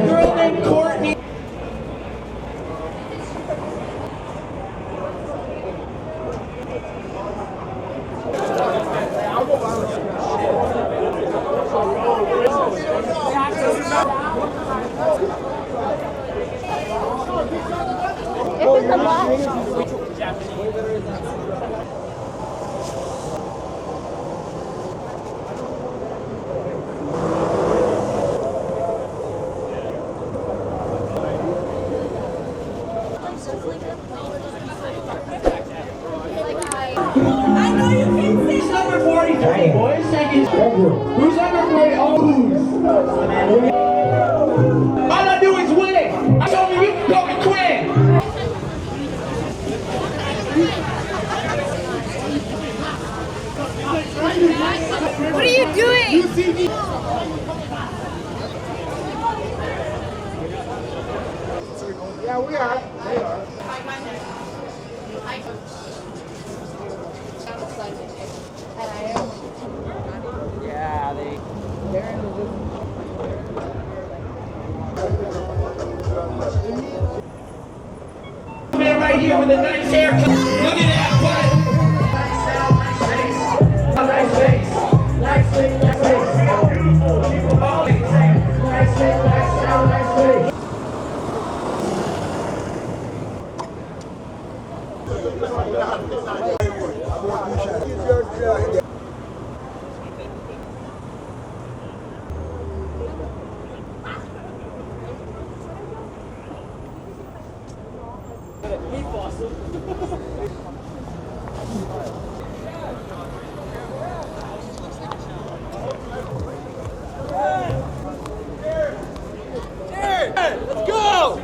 Girl named Courtney. Who's number 43, boys? Second. Who's number 40? Oh, all I do is win. I told you you can call me Quinn. What are you doing? Yeah, we are. They are. Yeah, they're in the man right here with a nice haircut. Look at that butt. Nice face. Nice face. Nice face. Beautiful. Nice face. Nice sound. Nice face. Let's go!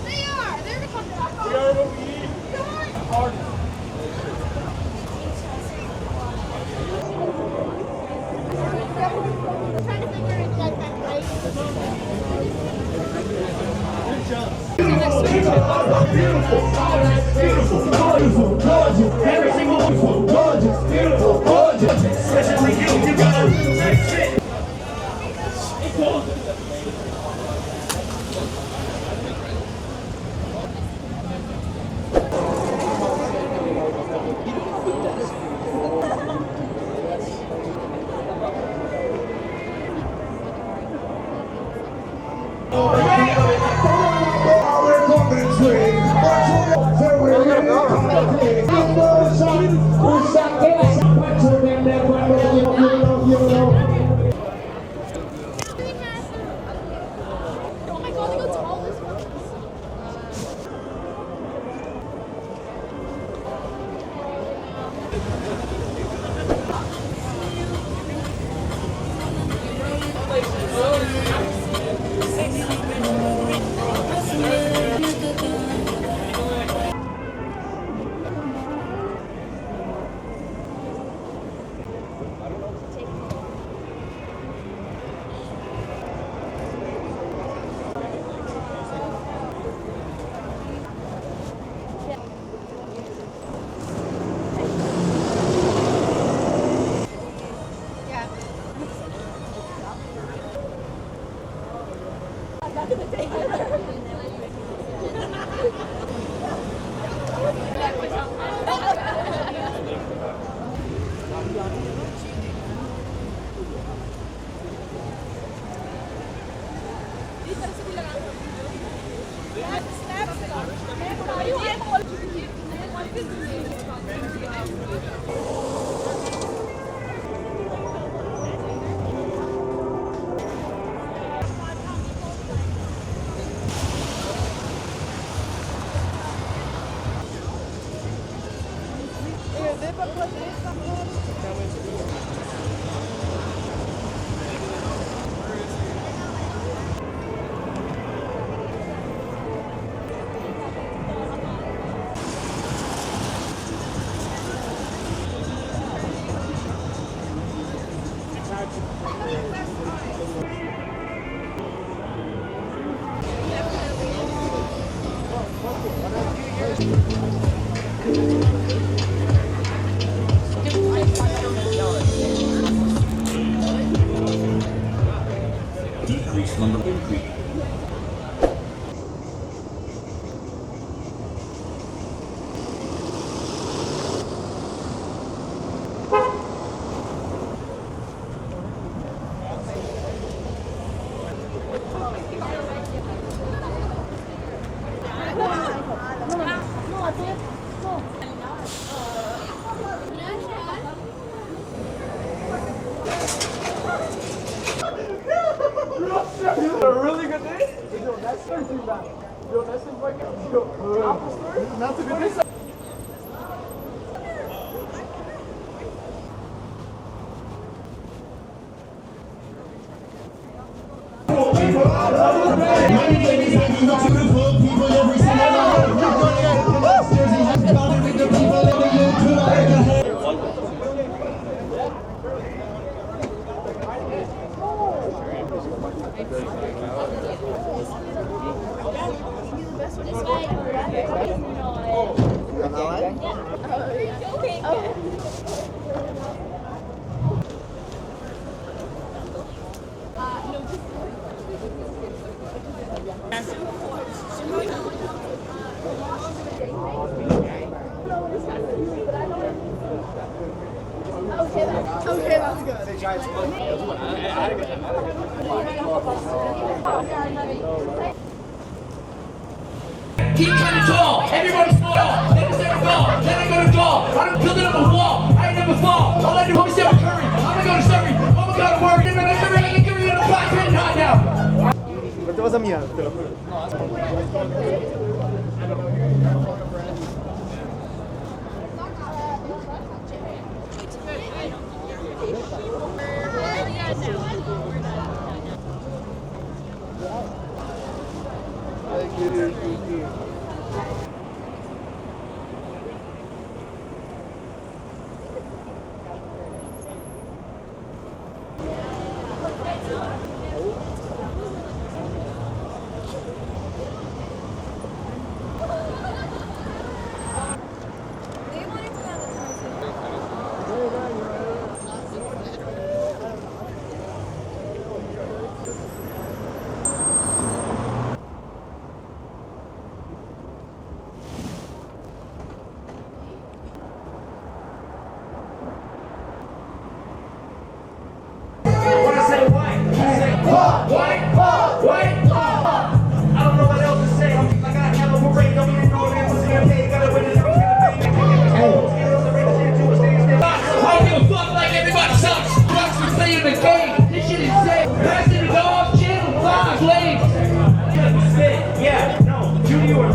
They are. They're the fucking We are what we eat. Hard. I'm trying to figure it out right. Beautiful, gorgeous, every single beautiful, gorgeous, beautiful, gorgeous. Especially you got a nice fit. We're going Decrease number increase. A really good day? Yo, that's something bad. Yo, that's some fucking apple store? Not to be this. Okay, that's good. Keep trying to tall. Everybody slow down. Let us never fall. Let it go to fall. I'm building up a wall. I ain't never fall. All I do is never curry. I'm gonna go to Surrey. I'm gonna go to work. I'm gonna give you a 5-minute hot now. But that was a mía, te lo juro. When I say white, you say white. I don't know what else to say. I got hell of a break. Don't even know that was in the gotta win it. I don't give a fuck like everybody sucks. Ducks for playing the game. This shit is sick. Pass it to dog, channel 5, flames. Yeah, no, Judy or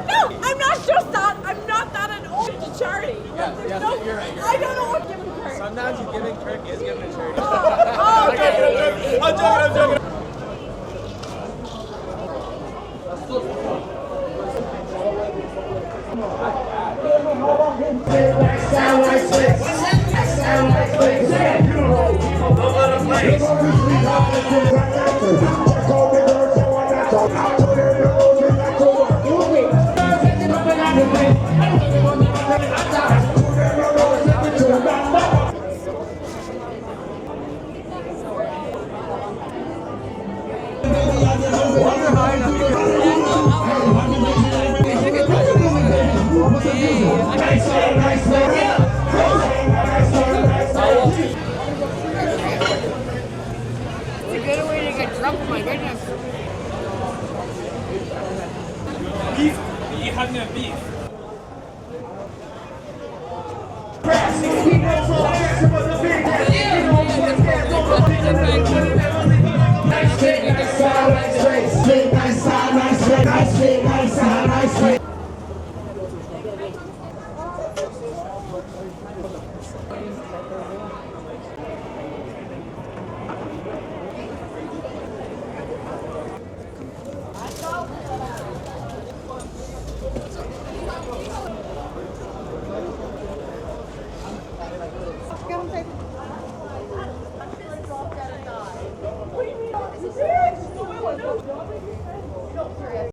No, I'm not just that. I'm not that at all. It's a charity. No, you're right. I don't know what giving charity. Sometimes you giving Kirk is giving a charity. Oh, okay. I'm joking. It's a good way to get drunk, my goodness. Beef. You having a beef.